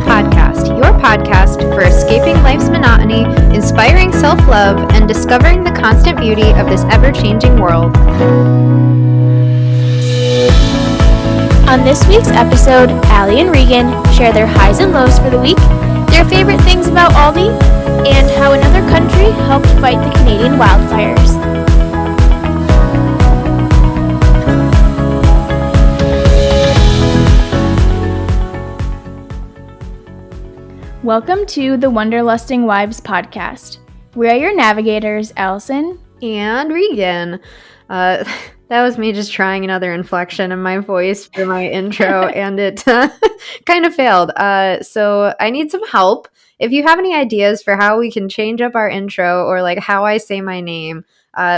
Podcast, your podcast for escaping life's monotony, inspiring self-love, and discovering the constant beauty of this ever-changing world. On this week's episode, Allie and Regan share their highs and lows for the week, their favorite things about Aldi, and how another country helped fight the Canadian wildfires. Welcome to the Wanderlusting Wives podcast. We are your navigators, Allison and Regan. That was me just trying another inflection in my voice for my intro, and it kind of failed. So I need some help. If you have any ideas for how we can change up our intro or like how I say my name,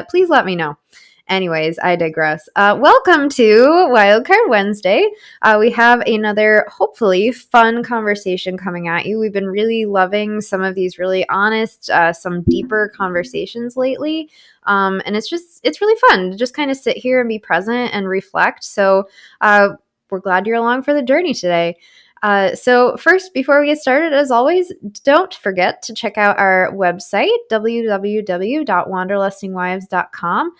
please let me know. Anyways, I digress. Welcome to Wildcard Wednesday. We have another hopefully fun conversation coming at you. We've been really loving some of these really honest, some deeper conversations lately. And it's really fun to just kind of sit here and be present and reflect. So we're glad you're along for the journey today. So first, before we get started, as always, don't forget to check out our website, www.wanderlustingwives.com,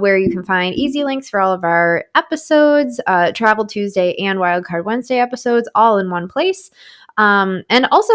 where you can find easy links for all of our episodes, Travel Tuesday and Wildcard Wednesday episodes, all in one place. And also,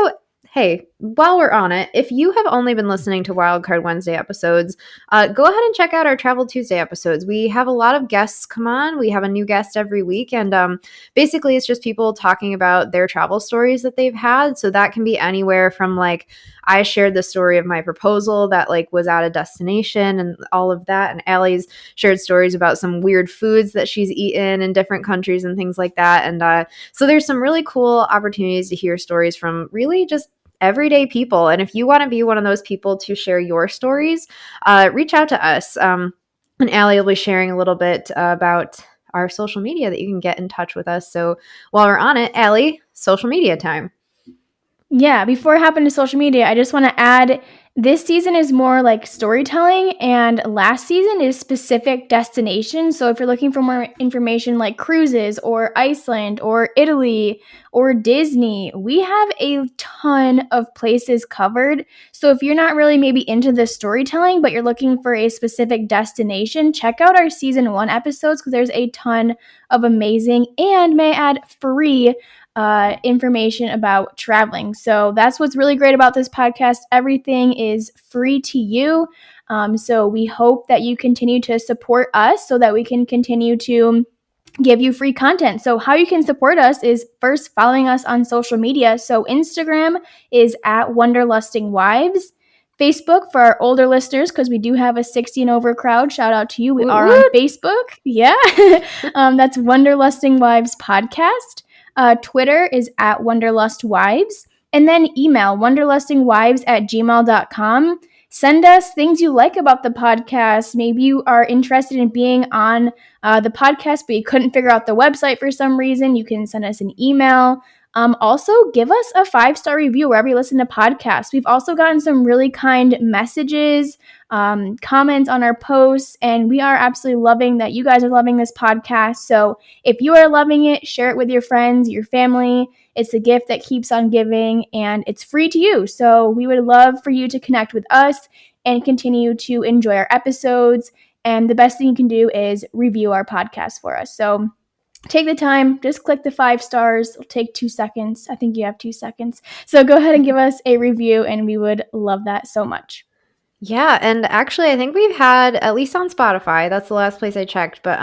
hey, while we're on it, if you have only been listening to Wildcard Wednesday episodes, go ahead and check out our Travel Tuesday episodes. We have a lot of guests come on. We have a new guest every week. And basically, it's just people talking about their travel stories that they've had. So that can be anywhere from like, I shared the story of my proposal that like was at a destination and all of that. And Allie's shared stories about some weird foods that she's eaten in different countries and things like that. And so there's some really cool opportunities to hear stories from really just everyday people. And if you want to be one of those people to share your stories, reach out to us. And Allie will be sharing a little bit about our social media that you can get in touch with us. So while we're on it, Allie, social media time. Yeah, before I hop into social media, I just want to add this season is more like storytelling, and last season is specific destinations. So if you're looking for more information like cruises or Iceland or Italy or Disney, we have a ton of places covered. So if you're not really maybe into the storytelling, but you're looking for a specific destination, check out our season 1 episodes because there's a ton of amazing and, may I add, free information about traveling. So that's what's really great about this podcast. Everything is free to you. So we hope that you continue to support us so that we can continue to give you free content. So how you can support us is first following us on social media. So Instagram is at Wanderlusting-Wives. Facebook for our older listeners, because we do have a 60 and over crowd. Shout out to you. We are on Facebook. Yeah. That's Wanderlusting-Wives podcast. Twitter is at WanderlustWives, and then email wanderlustingwives@gmail.com. Send us things you like about the podcast. Maybe you are interested in being on the podcast, but you couldn't figure out the website for some reason. You can send us an email. Also, give us a 5-star review wherever you listen to podcasts. We've also gotten some really kind messages, comments on our posts, and we are absolutely loving that you guys are loving this podcast. So if you are loving it, share it with your friends, your family. It's a gift that keeps on giving, and it's free to you. So we would love for you to connect with us and continue to enjoy our episodes. And the best thing you can do is review our podcast for us. So take the time, just click the 5 stars. It'll take 2 seconds. I think you have 2 seconds. So go ahead and give us a review, and we would love that so much. Yeah, and actually I think we've had, at least on Spotify, that's the last place I checked, but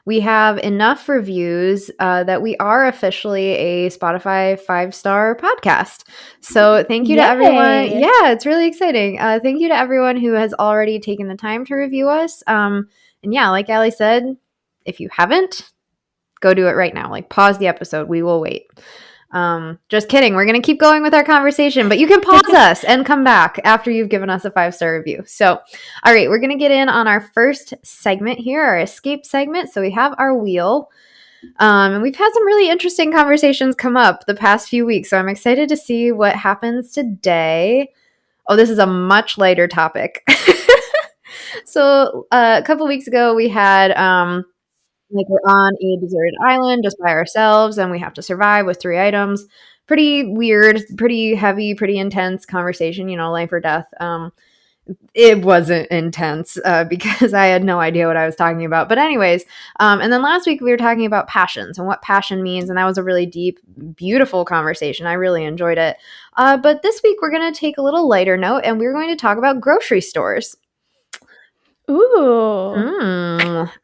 we have enough reviews that we are officially a Spotify 5-star podcast. So thank you to everyone. Yeah, it's really exciting. Thank you to everyone who has already taken the time to review us. And yeah, like Allie said, if you haven't, go do it right now. Like, pause the episode. We will wait. Just kidding. We're going to keep going with our conversation, but you can pause us and come back after you've given us a 5-star review. So, all right, we're going to get in on our first segment here, our escape segment. So we have our wheel. And we've had some really interesting conversations come up the past few weeks. So I'm excited to see what happens today. Oh, this is a much lighter topic. So a couple weeks ago, we had Like we're on a deserted island just by ourselves and we have to survive with 3 items. Pretty weird, pretty heavy, pretty intense conversation, life or death. It wasn't intense because I had no idea what I was talking about. But anyways, and then last week we were talking about passions and what passion means. And that was a really deep, beautiful conversation. I really enjoyed it. But this week we're going to take a little lighter note and we're going to talk about grocery stores. Ooh.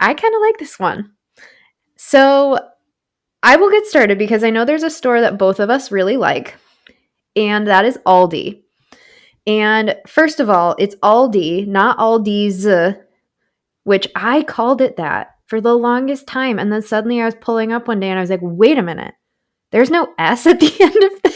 I kind of like this one. So I will get started because I know there's a store that both of us really like, and that is Aldi. And first of all, it's Aldi, not Aldi's, which I called it that for the longest time. And then suddenly I was pulling up one day and I was like, wait a minute, there's no S at the end of this.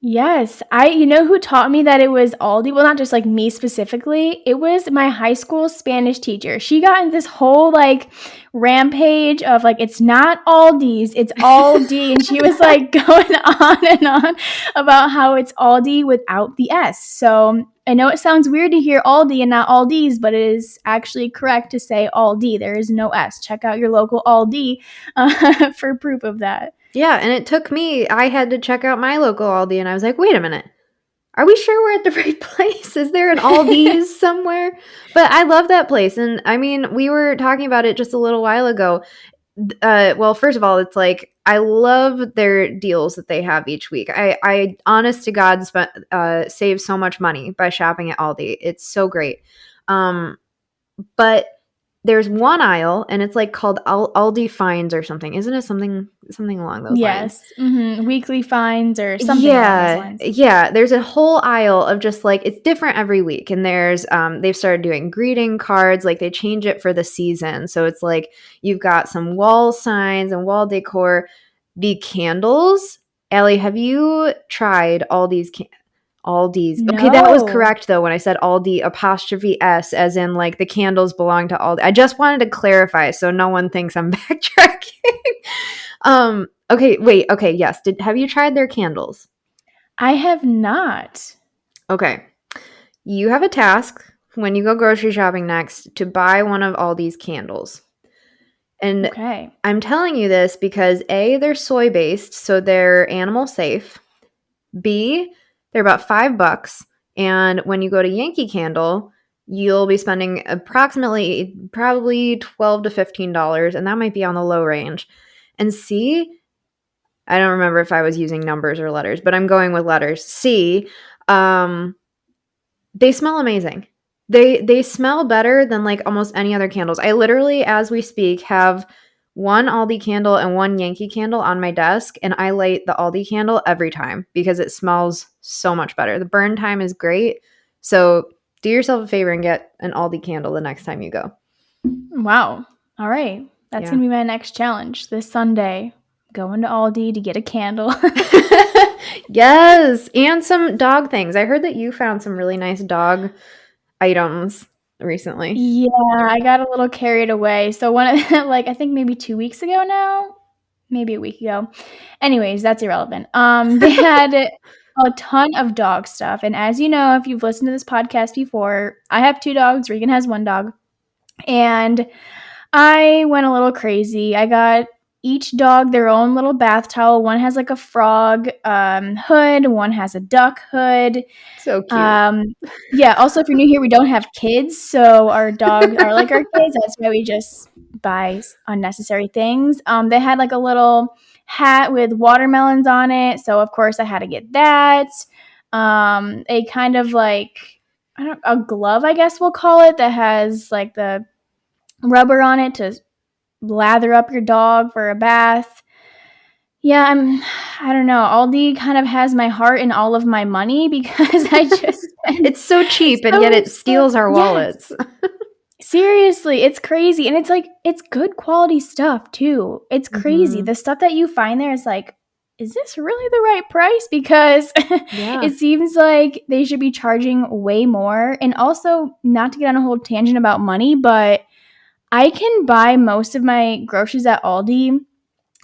Yes, you know who taught me that it was Aldi? Well, not just like me specifically. It was my high school Spanish teacher. She got in this whole like rampage of like, it's not Aldi's, it's Aldi. And she was like going on and on about how it's Aldi without the S. So I know it sounds weird to hear Aldi and not Aldi's, but it is actually correct to say Aldi. There is no S. Check out your local Aldi for proof of that. Yeah, and it took me, I had to check out my local Aldi and I was like, wait a minute. Are we sure we're at the right place? Is there an Aldi's somewhere? But I love that place. And I mean, we were talking about it just a little while ago. Well, first of all, it's like, I love their deals that they have each week. I honest to God, save so much money by shopping at Aldi. It's so great. But there's one aisle and it's like called Aldi Finds or something. Isn't it something along those lines? Yes. Mm-hmm. Weekly finds or something along those lines. Yeah. There's a whole aisle of just like, it's different every week. And there's, they've started doing greeting cards. Like they change it for the season. So it's like, you've got some wall signs and wall decor. The candles. Allie, have you tried Aldi's? No. Okay, that was correct though when I said Aldi apostrophe S as in like the candles belong to Aldi. I just wanted to clarify so no one thinks I'm backtracking. Okay, wait. Okay, yes. Have you tried their candles? I have not. Okay. You have a task when you go grocery shopping next to buy one of Aldi's candles. And okay. I'm telling you this because A, they're soy based, so they're animal safe. B, they're about $5. And when you go to Yankee Candle, you'll be spending approximately probably $12 to $15, and that might be on the low range. And C, I don't remember if I was using numbers or letters, but I'm going with letters. C, they smell amazing. They smell better than like almost any other candles. I literally, as we speak, have one Aldi candle and one Yankee candle on my desk, and I light the Aldi candle every time because it smells so much better. The burn time is great. So do yourself a favor and get an Aldi candle the next time you go. Wow. All right. That's going to be my next challenge this Sunday. Going to Aldi to get a candle. Yes. And some dog things. I heard that you found some really nice dog items recently. Yeah, I got a little carried away. So I think maybe 2 weeks ago now, maybe a week ago. Anyways, that's irrelevant. They had a ton of dog stuff. And as you know, if you've listened to this podcast before, I have 2 dogs. Regan has 1 dog. And I went a little crazy. I got each dog their own little bath towel. One has like a frog hood. One has a duck hood. So cute. Yeah. Also, if you're new here, we don't have kids, so our dogs are like our kids. That's why we just buy unnecessary things. They had like a little hat with watermelons on it, so of course I had to get that. A kind of like a glove, I guess we'll call it, that has like the rubber on it to lather up your dog for a bath. Yeah, I don't know. Aldi kind of has my heart and all of my money because I just it's so cheap and yet it steals our wallets. Yes. Seriously, it's crazy. And it's like, it's good quality stuff too. It's crazy. The stuff that you find there is like, is this really the right price? Because it seems like they should be charging way more. And also, not to get on a whole tangent about money, but I can buy most of my groceries at Aldi,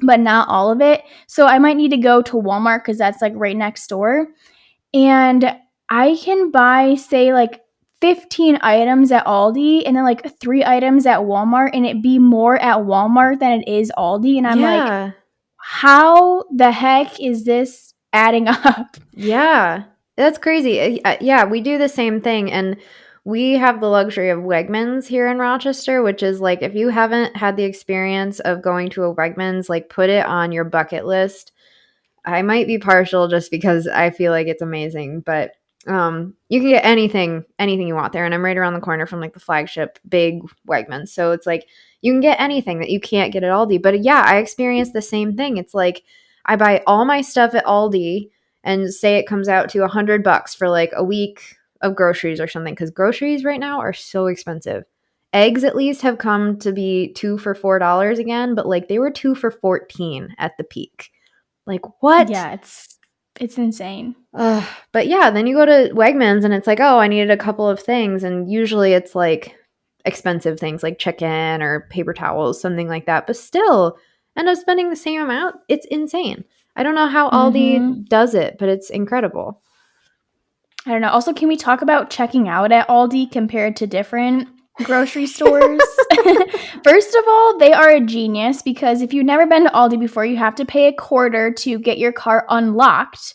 but not all of it. So I might need to go to Walmart because that's like right next door. And I can buy, say, like 15 items at Aldi and then like 3 items at Walmart, and it be more at Walmart than it is Aldi. And I'm like, Yeah. how the heck is this adding up? Yeah. That's crazy. Yeah, we do the same thing. And we have the luxury of Wegmans here in Rochester, which is like, if you haven't had the experience of going to a Wegmans, like put it on your bucket list. I might be partial just because I feel like it's amazing, but you can get anything you want there. And I'm right around the corner from like the flagship big Wegmans. So it's like you can get anything that you can't get at Aldi. But yeah, I experienced the same thing. It's like I buy all my stuff at Aldi and say it comes out to $100 for like a week of groceries or something, because groceries right now are so expensive. Eggs at least have come to be 2 for $4 again, but like they were 2 for 14 at the peak. Like, what? Yeah, it's insane. But yeah, then you go to Wegmans and it's like, oh, I needed a couple of things. And usually it's like expensive things like chicken or paper towels, something like that. But still end up spending the same amount. It's insane. I don't know how Aldi does it, but it's incredible. I don't know. Also, can we talk about checking out at Aldi compared to different grocery stores? First of all, they are a genius, because if you've never been to Aldi before, you have to pay a quarter to get your cart unlocked.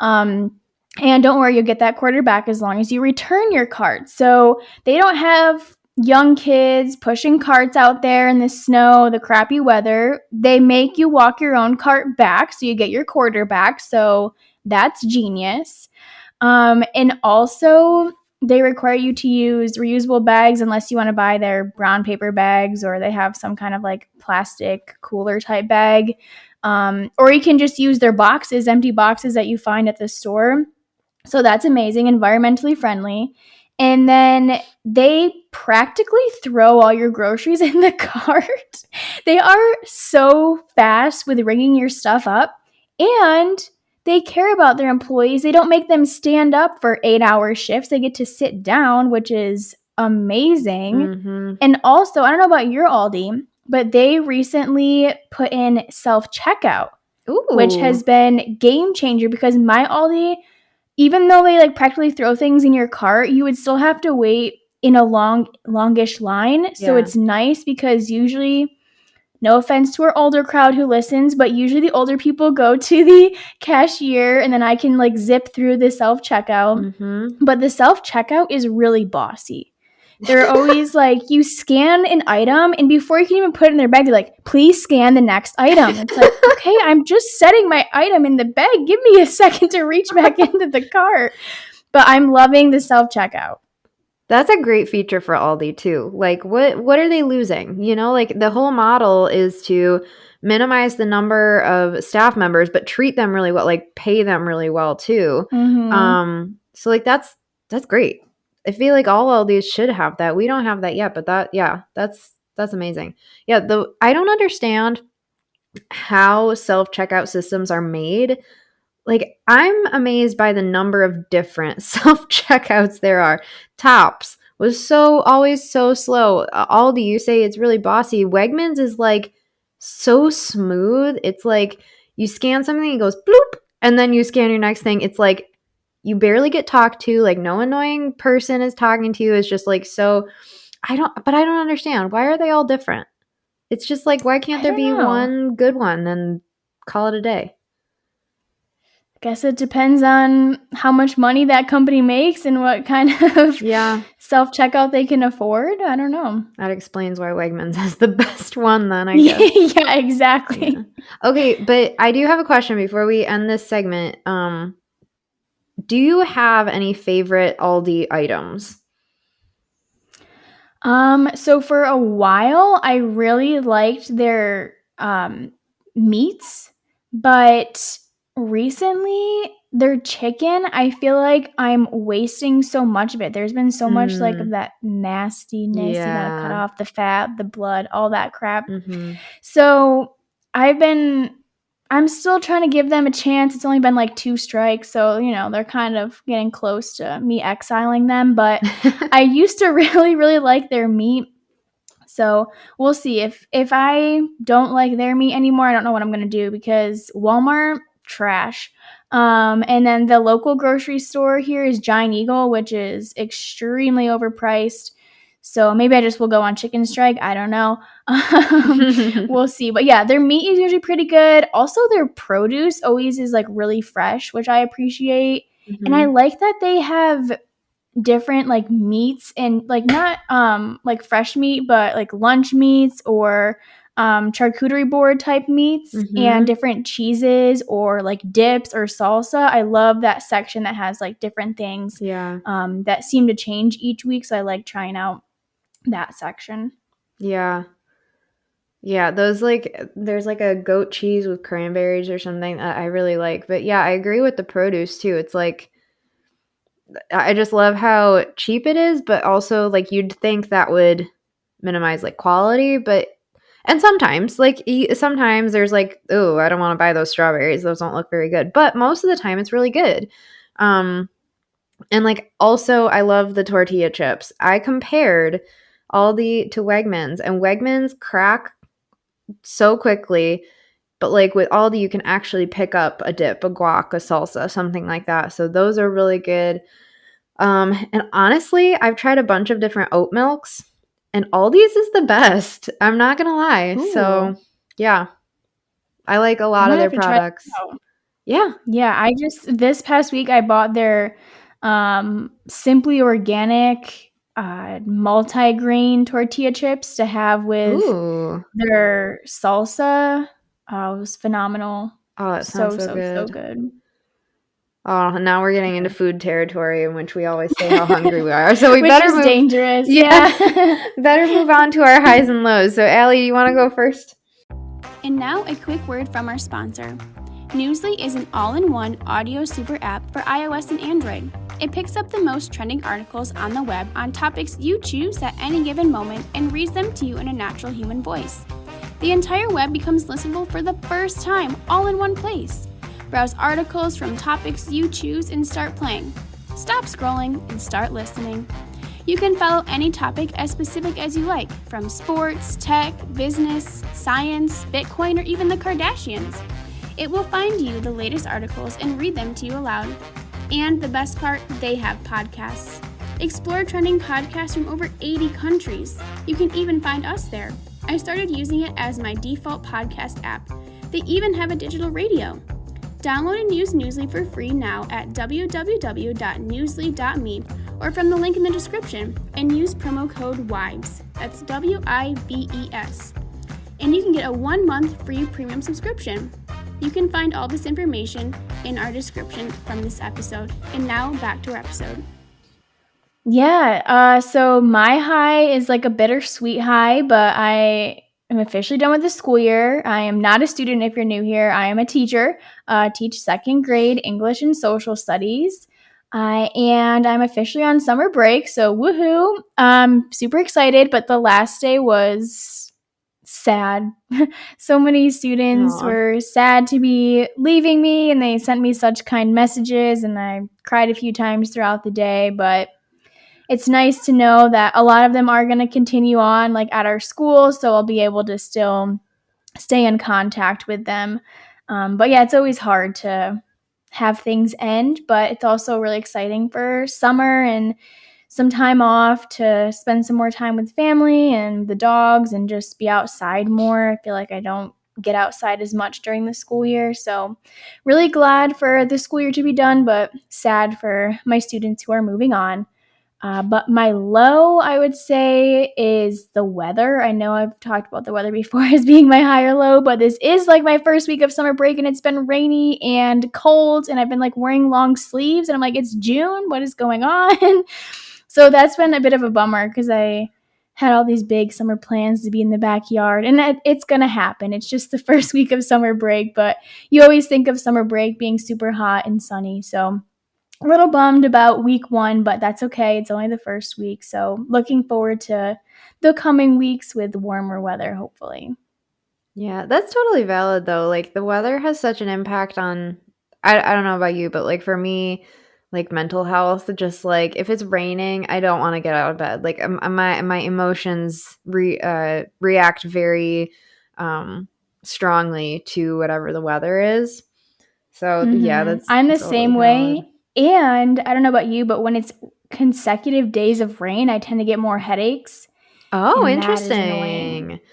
And don't worry, you'll get that quarter back as long as you return your cart. So they don't have young kids pushing carts out there in the snow, the crappy weather. They make you walk your own cart back, so you get your quarter back. So that's genius. And also, they require you to use reusable bags unless you want to buy their brown paper bags, or they have some kind of like plastic cooler type bag. Or you can just use their boxes, empty boxes that you find at the store. So that's amazing, environmentally friendly. And then they practically throw all your groceries in the cart. They are so fast with ringing your stuff up, and they care about their employees. They don't make them stand up for 8-hour shifts. They get to sit down, which is amazing. Mm-hmm. And also, I don't know about your Aldi, but they recently put in self-checkout, which has been game changer, because my Aldi, even though they like practically throw things in your cart, you would still have to wait in a longish line. Yeah. So it's nice because usually, no offense to our older crowd who listens, but usually the older people go to the cashier and then I can like zip through the self-checkout. Mm-hmm. But the self-checkout is really bossy. They're always like, you scan an item, and before you can even put it in their bag, they're like, please scan the next item. It's like, okay, I'm just setting my item in the bag. Give me a second to reach back into the cart. But I'm loving the self-checkout. That's a great feature for Aldi too. Like, what are they losing? You know, like the whole model is to minimize the number of staff members, but treat them really well, like pay them really well too. Mm-hmm. So like that's great. I feel like all Aldis should have that. We don't have that yet, but that's amazing. Yeah, I don't understand how self-checkout systems are made. Like, I'm amazed by the number of different self-checkouts there are. Tops was always so slow. Aldi, you say it's really bossy. Wegmans is like so smooth. It's like you scan something, it goes bloop, and then you scan your next thing. It's like you barely get talked to. Like, no annoying person is talking to you. It's just like so. I don't understand. Why are they all different? It's just like, why can't there be one good one and call it a day? Guess it depends on how much money that company makes and what kind of self-checkout they can afford. I don't know. That explains why Wegmans has the best one then, I guess. Yeah, exactly. Yeah. Okay, but I do have a question before we end this segment. Do you have any favorite Aldi items? So for a while, I really liked their meats, but recently their chicken, I feel like I'm wasting so much of it. There's been so much like of that nastiness, you gotta cut off the fat, the blood, all that crap. Mm-hmm. So I'm still trying to give them a chance. It's only been like 2 strikes, so they're kind of getting close to me exiling them, but I used to really, really like their meat. So we'll see. If I don't like their meat anymore, I don't know what I'm going to do, because Walmart trash. And then the local grocery store here is Giant Eagle, which is extremely overpriced. So maybe I just will go on chicken strike. I don't know. We'll see. But yeah, their meat is usually pretty good. Also, their produce always is like really fresh, which I appreciate. And I like that they have different like meats and like not like fresh meat, but like lunch meats or charcuterie board type meats and different cheeses or like dips or salsa. I love that section that has like different things that seem to change each week. So I like trying out that section. Yeah. Yeah, those like there's like a goat cheese with cranberries or something that I really like. But yeah, I agree with the produce too. It's like I just love how cheap it is, but also like you'd think that would minimize like quality, but and sometimes sometimes there's like, oh, I don't want to buy those strawberries. Those don't look very good. But most of the time it's really good. And like also I love the tortilla chips. I compared Aldi to Wegmans, and Wegmans crack so quickly, but like with Aldi you can actually pick up a dip, a guac, a salsa, something like that. So those are really good. And honestly, I've tried a bunch of different oat milks, and Aldi's is the best. I'm not gonna lie. Ooh. So yeah, I like a lot of their products. Yeah. I just this past week I bought their Simply Organic multi-grain tortilla chips to have with their salsa. It was phenomenal. Oh, it sounds so good. So good. Oh, now we're getting into food territory in which we always say how hungry we are. So we better move. Dangerous. Yeah. Better move on to our highs and lows. So Allie, you want to go first? And now a quick word from our sponsor. Newsly is an all-in-one audio super app for iOS and Android. It picks up the most trending articles on the web on topics you choose at any given moment and reads them to you in a natural human voice. The entire web becomes listenable for the first time, all in one place. Browse articles from topics you choose and start playing. Stop scrolling and start listening. You can follow any topic as specific as you like, from sports, tech, business, science, Bitcoin, or even the Kardashians. It will find you the latest articles and read them to you aloud. And the best part, they have podcasts. Explore trending podcasts from over 80 countries. You can even find us there. I started using it as my default podcast app. They even have a digital radio. Download and use Newsly for free now at www.newsly.me or from the link in the description, and use promo code WIVES. That's WIVES. And you can get a 1-month free premium subscription. You can find all this information in our description from this episode. And now back to our episode. Yeah, so my high is like a bittersweet high, but I am officially done with the school year. I am not a student if you're new here. I am a teacher, teach second grade English and social studies. And I'm officially on summer break, so woohoo. I'm super excited, but the last day was sad. So many students were sad to be leaving me, and they sent me such kind messages, and I cried a few times throughout the day, but it's nice to know that a lot of them are going to continue on like at our school, so I'll be able to still stay in contact with them. But yeah, it's always hard to have things end, but it's also really exciting for summer and some time off to spend some more time with family and the dogs and just be outside more. I feel like I don't get outside as much during the school year, so really glad for the school year to be done, but sad for my students who are moving on. But my low, I would say, is the weather. I know I've talked about the weather before as being my high or low, but this is like my first week of summer break, and it's been rainy and cold, and I've been like wearing long sleeves, and I'm like, it's June, what is going on? So that's been a bit of a bummer because I had all these big summer plans to be in the backyard, and it's going to happen. It's just the first week of summer break, but you always think of summer break being super hot and sunny, so a little bummed about week 1, but that's okay. It's only the first week. So looking forward to the coming weeks with warmer weather, hopefully. Yeah, that's totally valid though. Like the weather has such an impact on, I don't know about you, but like for me, like mental health, just like if it's raining, I don't want to get out of bed. Like my emotions react very strongly to whatever the weather is. So yeah, that's I'm the totally same valid. way. And I don't know about you, but when it's consecutive days of rain, I tend to get more headaches. Oh, And that is annoying. interesting.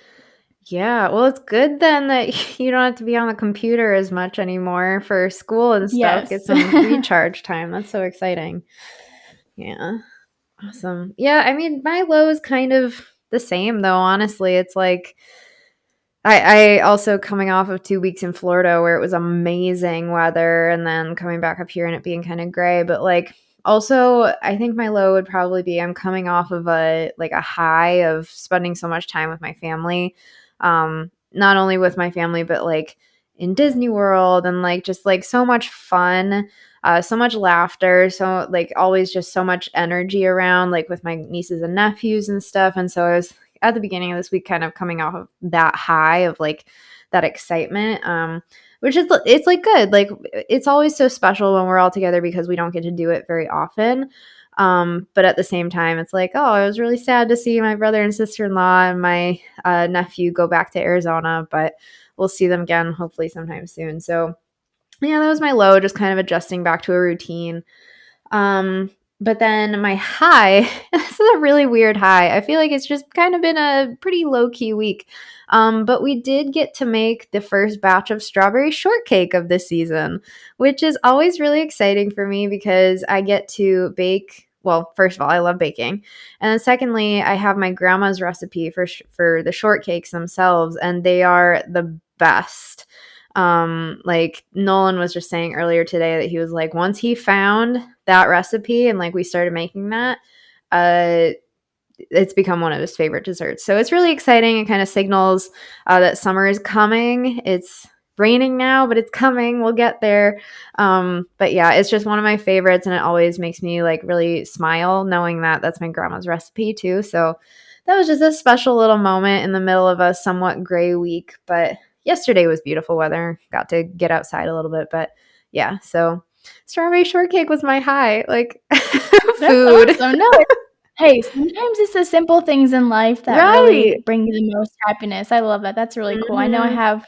Yeah, well, it's good then that you don't have to be on the computer as much anymore for school and stuff. Get Yes. some recharge time. That's so exciting. Yeah, awesome. Yeah, I mean, my low is kind of the same though, honestly. It's like I also coming off of 2 weeks in Florida where it was amazing weather and then coming back up here and it being kind of gray. But like also I think my low would probably be I'm coming off of a high of spending so much time with my family. Not only with my family, but like in Disney World and like just like so much fun, so much laughter, so like always just so much energy around, like with my nieces and nephews and stuff. And so I was at the beginning of this week kind of coming off of that high of like that excitement, which is it's like good, like it's always so special when we're all together because we don't get to do it very often. But at the same time it's like, oh, I was really sad to see my brother and sister-in-law and my nephew go back to Arizona, but we'll see them again hopefully sometime soon. So yeah, that was my low, just kind of adjusting back to a routine. But then my high, this is a really weird high. I feel like it's just kind of been a pretty low-key week. But we did get to make the first batch of strawberry shortcake of this season, which is always really exciting for me because I get to bake. Well, first of all, I love baking. And then secondly, I have my grandma's recipe for the shortcakes themselves, and they are the best. Like Nolan was just saying earlier today that he was like, once he found that recipe and like we started making that, it's become one of his favorite desserts. So it's really exciting. It kind of signals that summer is coming. It's raining now, but it's coming. We'll get there. But yeah, it's just one of my favorites, and it always makes me like really smile knowing that that's my grandma's recipe too. So that was just a special little moment in the middle of a somewhat gray week, but yesterday was beautiful weather. Got to get outside a little bit, but yeah, so strawberry shortcake was my high, like food. Awesome. No, hey, sometimes it's the simple things in life that really bring you the most happiness. I love that. That's really cool. I know I have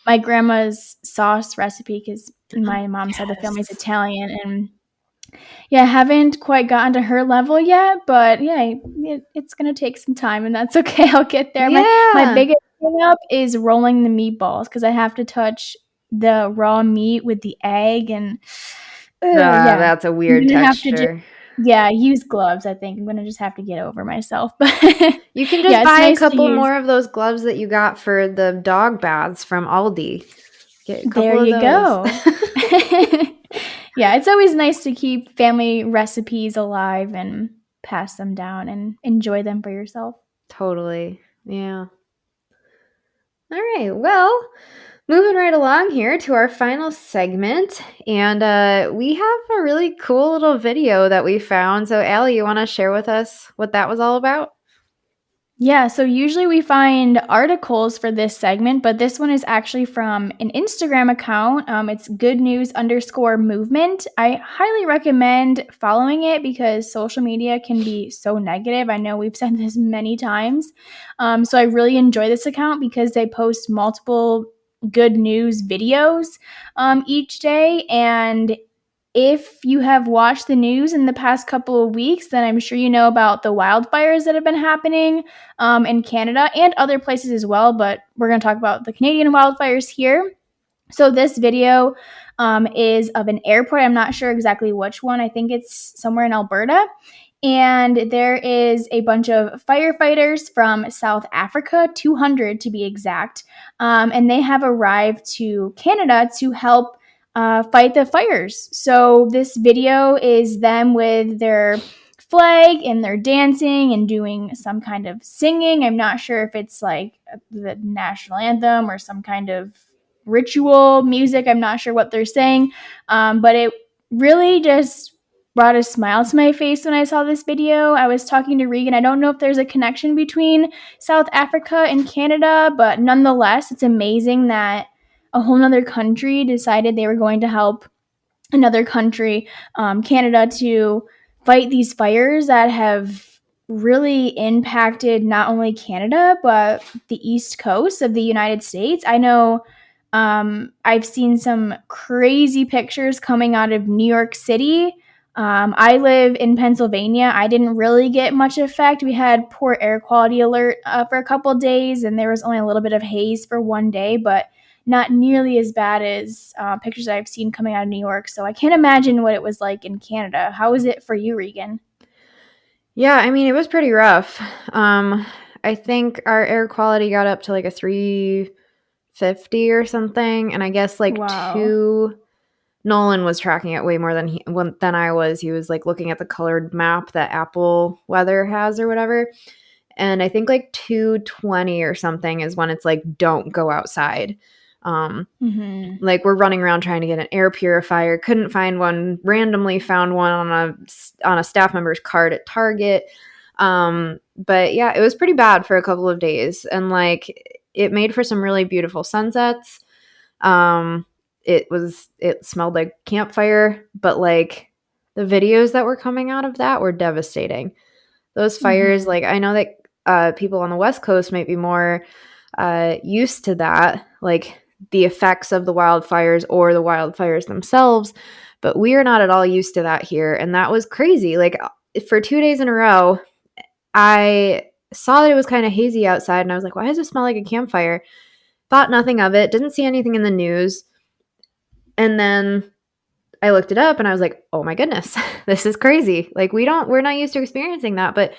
my grandma's sauce recipe because my mom's side of the family's Italian, and yeah, I haven't quite gotten to her level yet, but yeah, it's gonna take some time, and that's okay. I'll get there. My biggest thing up is rolling the meatballs because I have to touch the raw meat with the egg, and yeah, that's a weird texture. Use gloves. I think I'm gonna just have to get over myself. But you can just buy a couple more of those gloves that you got for the dog baths from Aldi. Get a couple there of you those. Go. Yeah, it's always nice to keep family recipes alive and pass them down and enjoy them for yourself. Totally. Yeah. All right. Well, moving right along here to our final segment. And we have a really cool little video that we found. So, Allie, you want to share with us what that was all about? Yeah, so usually we find articles for this segment, but this one is actually from an Instagram account. It's goodnews_movement. I highly recommend following it because social media can be so negative. I know we've said this many times. So I really enjoy this account because they post multiple good news videos each day. And if you have watched the news in the past couple of weeks, then I'm sure you know about the wildfires that have been happening in Canada and other places as well, but we're going to talk about the Canadian wildfires here. So this video is of an airport. I'm not sure exactly which one. I think it's somewhere in Alberta. And there is a bunch of firefighters from South Africa, 200 to be exact, and they have arrived to Canada to help fight the fires. So this video is them with their flag and they're dancing and doing some kind of singing. I'm not sure if it's like the national anthem or some kind of ritual music. I'm not sure what they're saying, but it really just brought a smile to my face when I saw this video. I was talking to Regan. I don't know if there's a connection between South Africa and Canada, but nonetheless, it's amazing that a whole nother country decided they were going to help another country, Canada, to fight these fires that have really impacted not only Canada, but the East Coast of the United States. I know I've seen some crazy pictures coming out of New York City. I live in Pennsylvania. I didn't really get much effect. We had poor air quality alert for a couple days, and there was only a little bit of haze for one day, but not nearly as bad as pictures I've seen coming out of New York. So I can't imagine what it was like in Canada. How was it for you, Regan? Yeah, I mean, it was pretty rough. I think our air quality got up to like a 350 or something, and I guess like Wow. Nolan was tracking it way more than I was. He was like looking at the colored map that Apple Weather has or whatever. And I think like 220 or something is when it's like, don't go outside. Like we're running around trying to get an air purifier, couldn't find one, randomly found one on a staff member's cart at Target. But yeah, it was pretty bad for a couple of days, and like it made for some really beautiful sunsets. It smelled like campfire, but like the videos that were coming out of that were devastating. Those fires, like I know that people on the West Coast might be more used to that, like the effects of the wildfires or the wildfires themselves, but we are not at all used to that here, and that was crazy. Like for 2 days in a row, I saw that it was kind of hazy outside, and I was like, why does it smell like a campfire? Thought nothing of it, didn't see anything in the news. And then I looked it up and I was like, oh my goodness, this is crazy. Like we're not used to experiencing that, but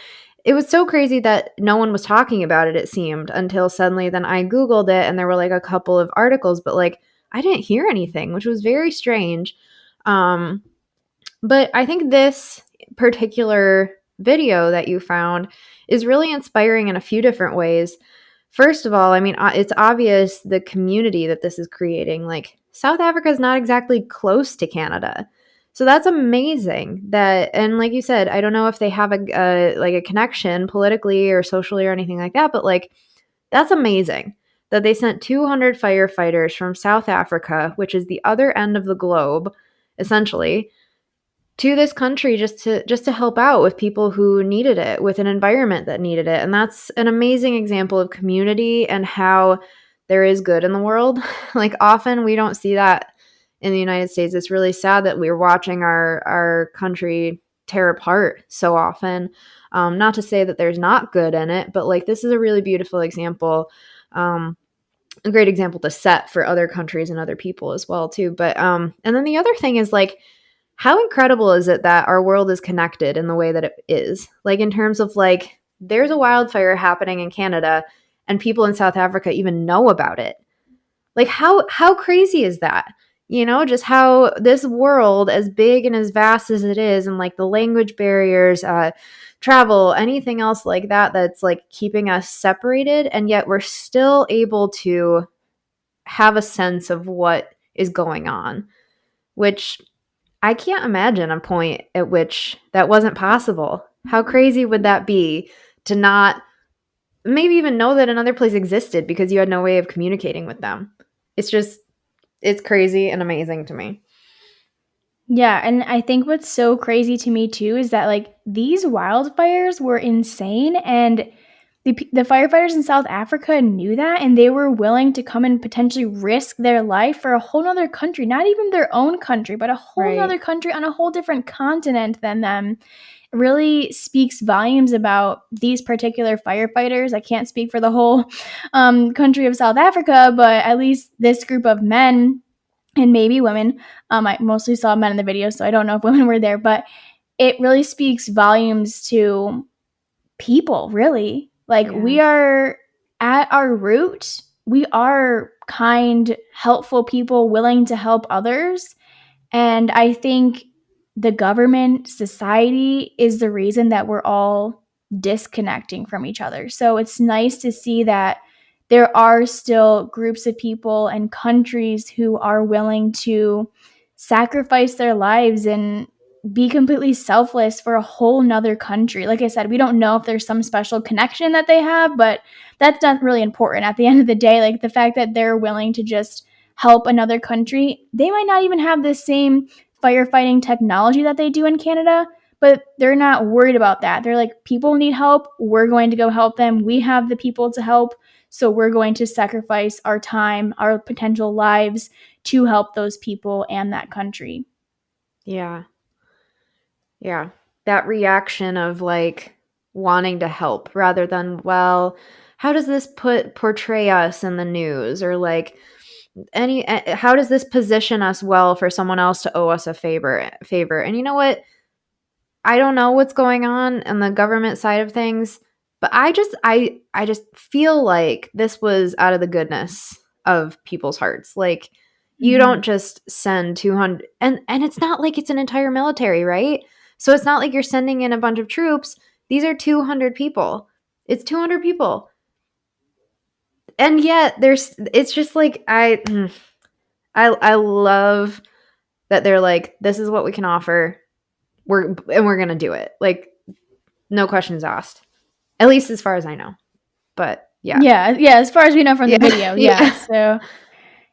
it was so crazy that no one was talking about it, it seemed, until suddenly then I Googled it and there were like a couple of articles, but like I didn't hear anything, which was very strange. But I think this particular video that you found is really inspiring in a few different ways. First of all, I mean, it's obvious the community that this is creating. Like, South Africa is not exactly close to Canada. So that's amazing that, and like you said, I don't know if they have a connection politically or socially or anything like that, but like, that's amazing that they sent 200 firefighters from South Africa, which is the other end of the globe, essentially, to this country just to help out with people who needed it, with an environment that needed it. And that's an amazing example of community and how there is good in the world. Like often we don't see that in the United States. It's really sad that we're watching our country tear apart so often. Not to say that there's not good in it, but like this is a really beautiful example, a great example to set for other countries and other people as well too. But and then the other thing is like, how incredible is it that our world is connected in the way that it is? Like in terms of like, there's a wildfire happening in Canada and people in South Africa even know about it. Like how crazy is that? You know, just how this world, as big and as vast as it is, and like the language barriers, travel, anything else like that, that's like keeping us separated. And yet we're still able to have a sense of what is going on, which I can't imagine a point at which that wasn't possible. How crazy would that be to not maybe even know that another place existed because you had no way of communicating with them? It's crazy and amazing to me. Yeah, and I think what's so crazy to me too is that like these wildfires were insane, and the firefighters in South Africa knew that, and they were willing to come and potentially risk their life for a whole other country, not even their own country, but a whole other country on a whole different continent than them. It really speaks volumes about these particular firefighters. I can't speak for the whole country of South Africa, but at least this group of men and maybe women. I mostly saw men in the video, so I don't know if women were there, but it really speaks volumes to people, really. Like, we are, at our root, we are kind, helpful people willing to help others. And I think the government, society is the reason that we're all disconnecting from each other. So it's nice to see that there are still groups of people and countries who are willing to sacrifice their lives and be completely selfless for a whole nother country. Like I said, we don't know if there's some special connection that they have, but that's not really important. At the end of the day, like the fact that they're willing to just help another country, they might not even have the same firefighting technology that they do in Canada, but they're not worried about that. They're like, people need help, we're going to go help them. We have the people to help. So we're going to sacrifice our time, our potential lives to help those people and that country. Yeah. Yeah. That reaction of like wanting to help rather than, well, how does this portray us in the news, or like how does this position us well for someone else to owe us a favor? And you know what? I don't know what's going on the government side of things, but I just feel like this was out of the goodness of people's hearts. Like, you don't just send 200, and it's not like it's an entire military, right? So it's not like you're sending in a bunch of troops. These are 200 people. It's 200 people. And yet it's just like, I love that they're like, this is what we can offer. We're going to do it. Like, no questions asked. At least as far as I know. But yeah. Yeah, as far as we know from the video. Yeah. So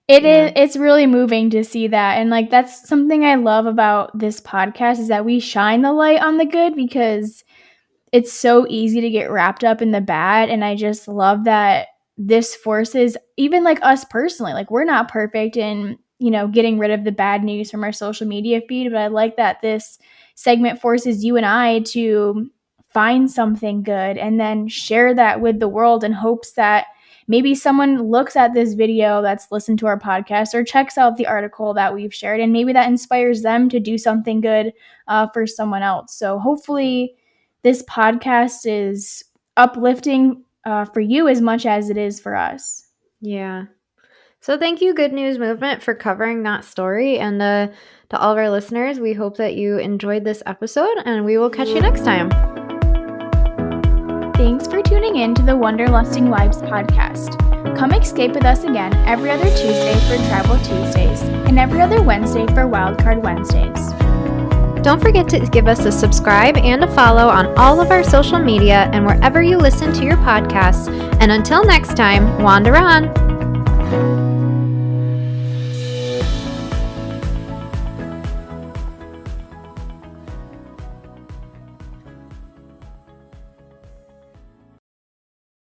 it's really moving to see that. And like, that's something I love about this podcast, is that we shine the light on the good, because it's so easy to get wrapped up in the bad. And I just love that this forces, even like us personally, like, we're not perfect in, getting rid of the bad news from our social media feed, but I like that this segment forces you and I to find something good and then share that with the world, in hopes that maybe someone looks at this video that's listened to our podcast, or checks out the article that we've shared, and maybe that inspires them to do something good for someone else. So hopefully this podcast is uplifting for you as much as it is for us. Yeah. So thank you, Good News Movement, for covering that story. And to all of our listeners, we hope that you enjoyed this episode, and we will catch you next time. Thanks for tuning in to the Wanderlusting Wives podcast. Come escape with us again every other Tuesday for Travel Tuesdays, and every other Wednesday for Wildcard Wednesdays. Don't forget to give us a subscribe and a follow on all of our social media and wherever you listen to your podcasts. And until next time, wander on.